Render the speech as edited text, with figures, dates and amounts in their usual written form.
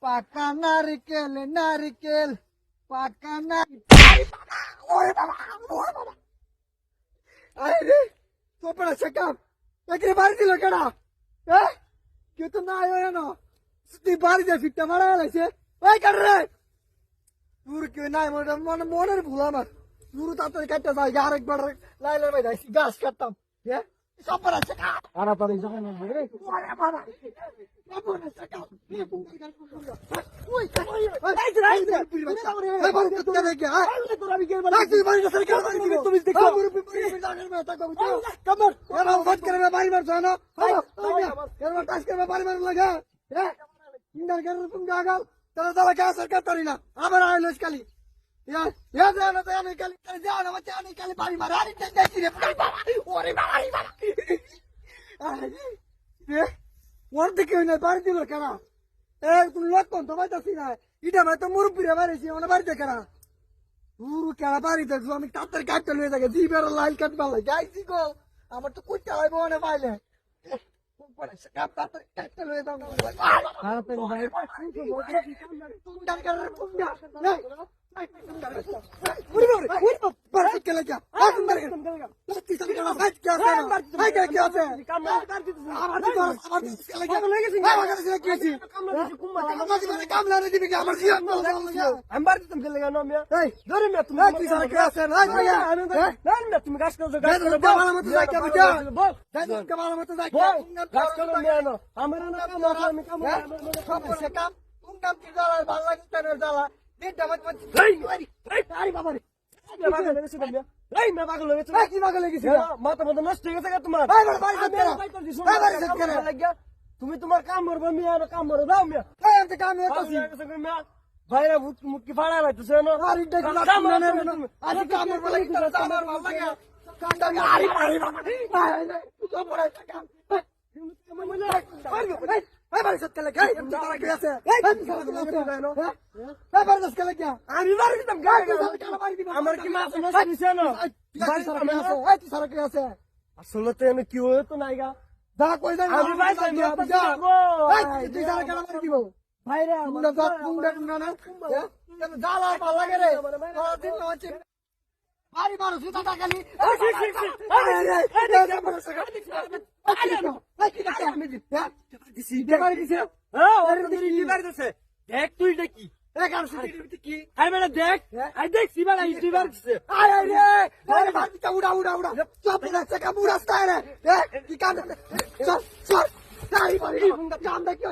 পাকা নারকেল নারকেল পাকা নারকেল আরে তো পড়া সকাম একরে বাড়ি দিল কেডা কেউ তো নাই হয় না তুই বাড়ি যা ফিটটা মারা গেছে ওই কাট রে তোর কেউ নাই মনের ভুল আমার তোর তাড়াতাড়ি কাটতে যাই আরেকবার লাইলের ভাই যাইছি গাছ কাটতাম হ্যাঁ সব পড়া সকাম তাড়াতাড়ি যখন রে ওরে বাবা আবার আইলো কালি ওর দিকে বাড়ি দিল কেনা কোন লক্ষণ তো পাইতাছি না এটা ভাই তো মুরব্বীরা বাড়িছি মানে বাড়িতে কেনা পুরো কেনা বাড়িতে আমি তাড়াতাড়ি কাটতে লয়ে থাকে জিবের লাইল কাটবা লাগে যাইছি গো আমার তো কইতে হয় বনে পাইলে কাটতে লয়ে যাও তুমি তোমার কাম করবো মিয়া কাম করো দাও মিয়া ভাইরা মুখি ফাড়া লাগতেছে আসলে তো এনে কি হয়ে তো নাইগা যা কই যাই দিব ভাইরা জ্বালা ভাল লাগে রে বাড়ি বারো সুতা টাকালি দেখ তুই দেখি দেখ দেখছি উড়া উড়া উড়া চপ রাস্তা রে কি কাম কাম দেখি